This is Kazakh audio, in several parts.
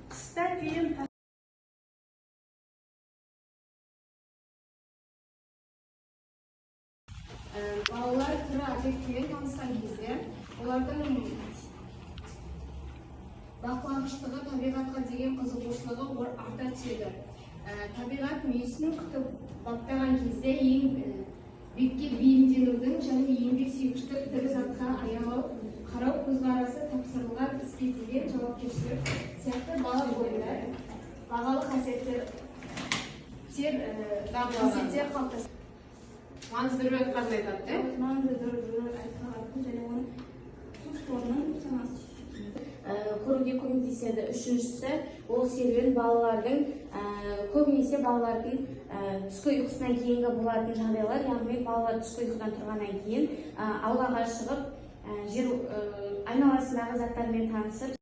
Qishda keyin Балалар түрі объектімен танысқан кезде олардың бақылағыштығы, табиғатқа деген қызығушылығы арта түседі. Табиғат мүйісін күтіп баптаған кезде бетке бейімденудің және еңбексүйгіштік тірі затқа аялау, қарау көзқарасы, тапсырылған іске деген жауапкершілік сияқты бала бойында бағалы қасиеттер қалыптасады. ma'nozli ro'yxatlarni aytadi. Ma'nozli ro'yxatlarni және оның сустонның санасы. Көруге көмектеседі. Үшіншісі, ол серуен балалардың көбінесе балалардың түскі ұйқысынан кейінгі болатын жағдайлар, яғни балалар түскі ұйқыдан тұрғаннан кейін аулаға шығып, жер айналасындағы заттармен танысып,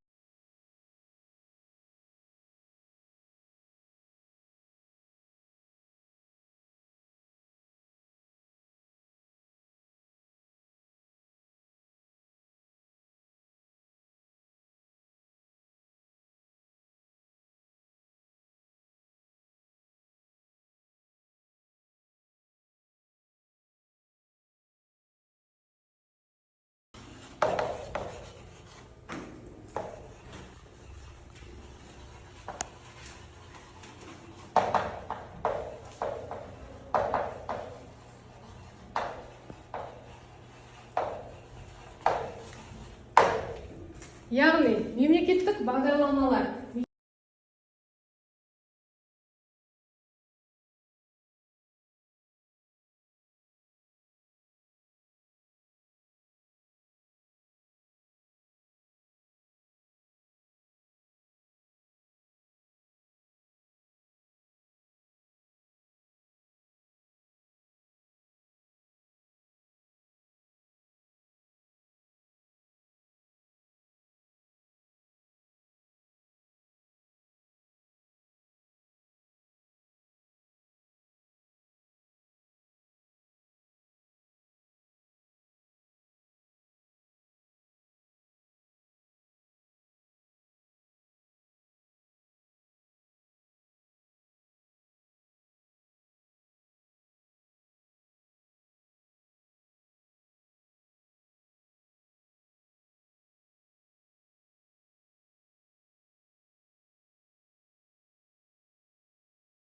Яғни мемлекеттік бағдарламалар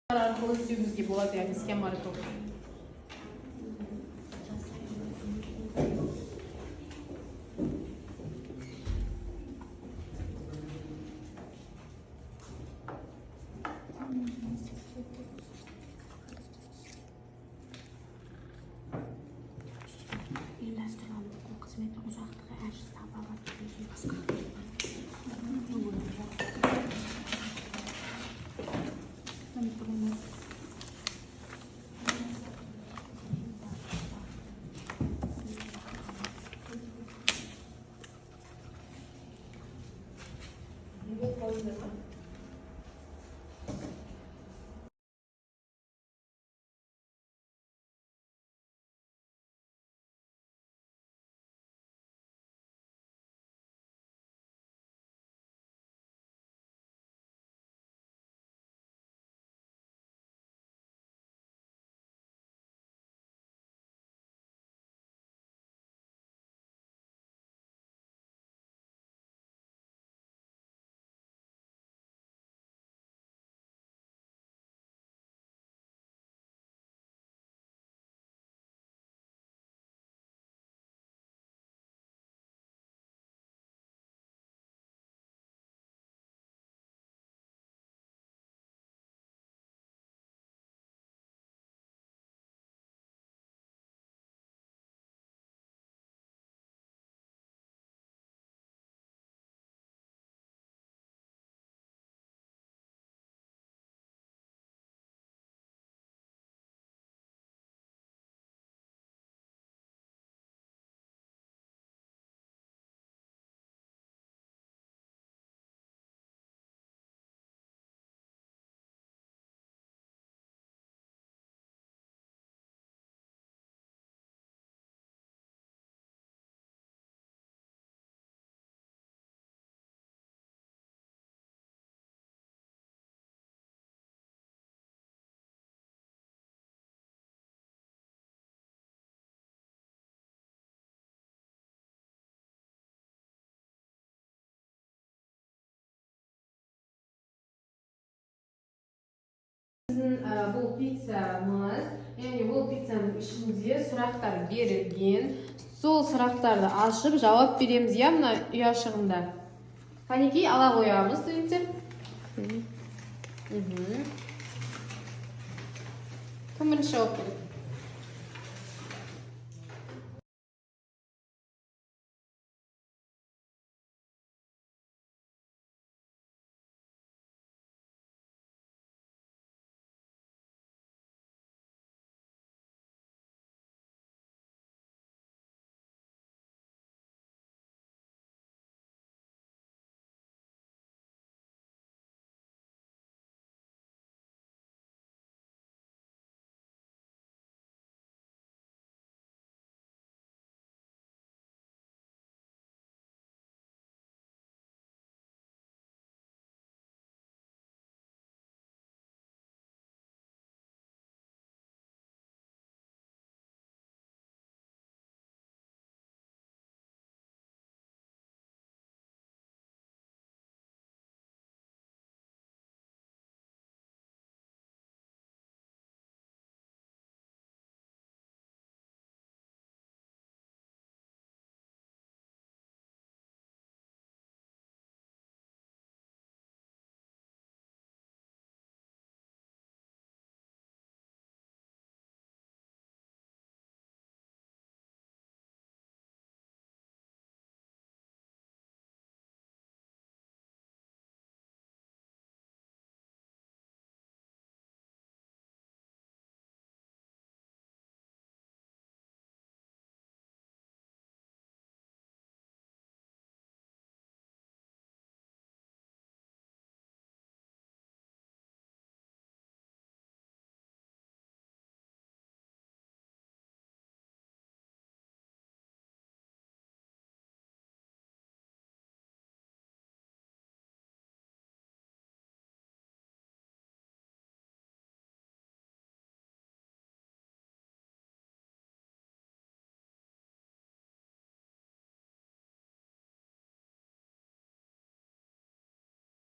арқылы істеуімізге болады, яғни схема арқылы. Бұл пиццамыз, яғни ол пиццаның ішінде сұрақтар берілген. Сол сұрақтарды ашып жауап береміз, я мына ұяшығында. Қанекей ала қоямыз, студенттер. Кім бірінші жауап береді?